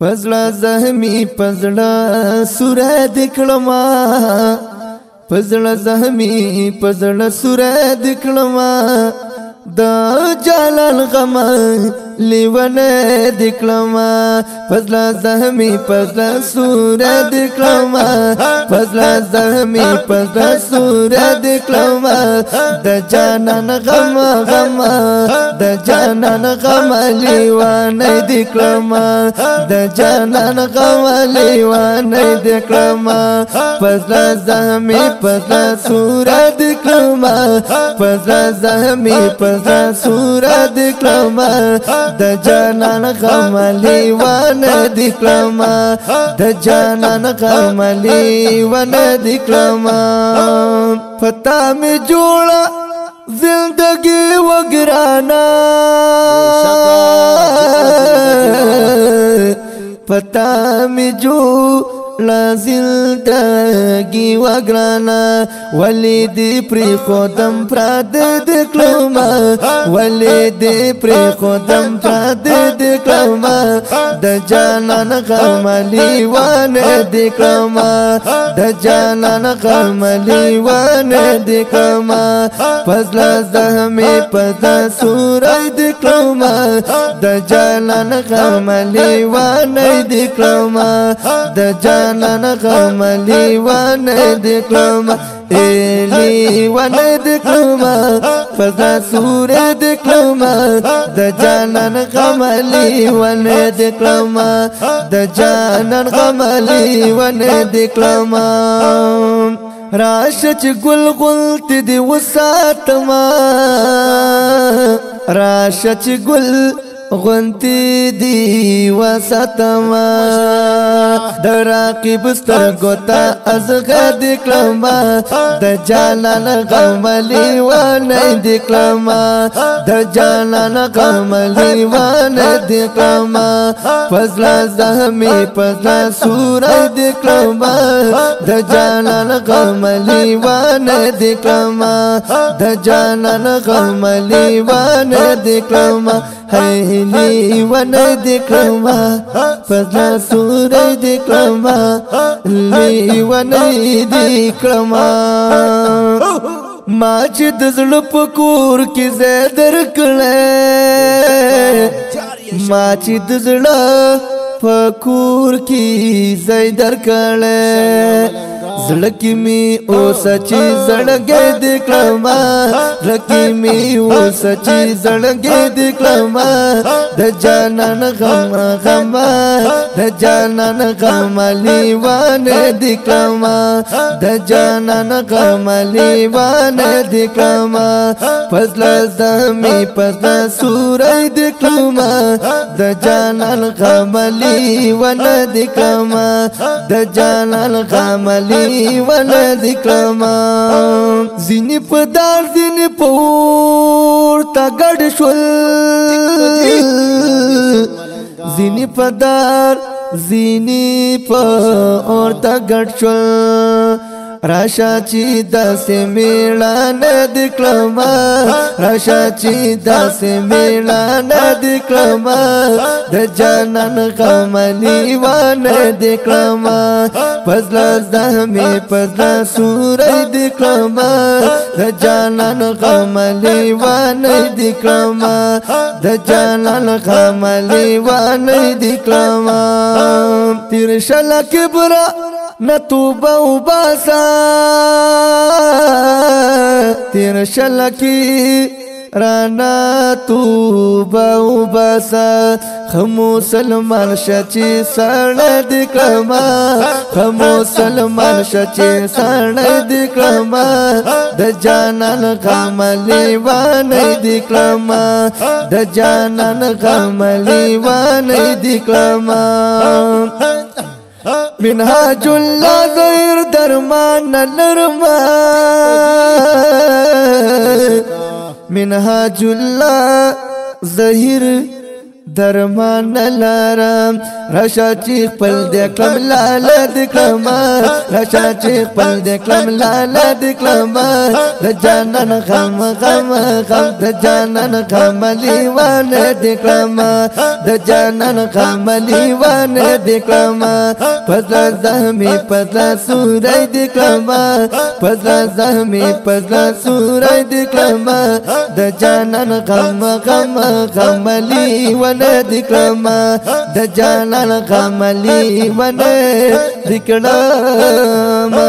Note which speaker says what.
Speaker 1: پزړه زهمی پزړه سوره دکړما پزړه زهمی پزړه سوره دکړما د جلال غم لیونه دکړما پزړه زهمی پزړه سوره دکړما پزړه زهمی پزړه سوره دکړما د جانان غم د جانان غم لیونه دکړما د جانان غم لیونه دکړما پزړه زهمی پزړه سوره دکړما پزړه زهمی پزړه سوره دکړما د جانان غم لیونه دکړما د جانان غم لیونه دکړما پتا می جوړه زندگی وګرانا پتا می جوړه زندگی وګرانا ولی دی پری خودم پراد دکړما ولی دی پری خودم پراد دکړما د جانان غم لیونه دکړما د جانان غم لیونه دکړما پزلا زهمی پزلا سوره دکړما د جانان غم لیونه دکړما د جانان غم لیونه دکړما لیونه دکړما پزلا سوره دکړما د جانان غم لیونه دکړما د جانان غم لیونه دکړما راشه چې ګل غلط دی وساتما راشه چې ګل غنتی دی وساتما دراقب سترګوتا ازغه دکړما د جانان غم لیونه دکړما د جانان غم لیونه دکړما فضلا زهمی فضلا سوره دکړما د جانان غم لیونه دکړما د جانان غم لیونه دکړما لیونه دکړما فضلا سوره دکړما لیونه دکړما ما چې د زړه په کور کې ځای درکړې ما چې د زړه په کور کې ځای درکړې زړه کې می اوس چې زړګې دکړما زړه کې می اوس چې زړګې دکړما د جانان غم د جانان غم لیونه دکړما د جانان غم لیونه دکړما فضلا زهمی فضلا سوره دکړما د جانان غم لیونه دکړما د جانان غم لیونه دکړما زینی په دار زینی په ورته ګډ شول زینی په دار زینی په ورته ګډ شول راشا چې داسې میړانه دکړما راشا چې داسې میړانه دکړما د جانان غم لیونه دکړما فضلا زهمی فضلا سوره دکړما د جانان غم لیونه دکړما د جانان غم لیونه دکړما تیر شلا کبرا نتوبه وباسا تیر شلکی رانا توبه وباسا خمو سلمان شچی سړی دکړما خمو سلمان شچی سړی دکړما د جانان غم لیونه دکړما د جانان غم لیونه دکړما منهاج الله زهر درمان نرما منهاج الله زهر درمان لارم راشا چې خپل د کلم لاله د کلم راشا چې خپل د کلم لاله د کلم د جانان غم غم غم د جانان غم لیوانه د کلم د جانان غم لیوانه د کلم پزلا زهمي پزلا سورای د کلم پزلا زهمي پزلا سورای د کلم د جانان غم غم غم لیوانه دکلما د جانان غملی ونه دکلما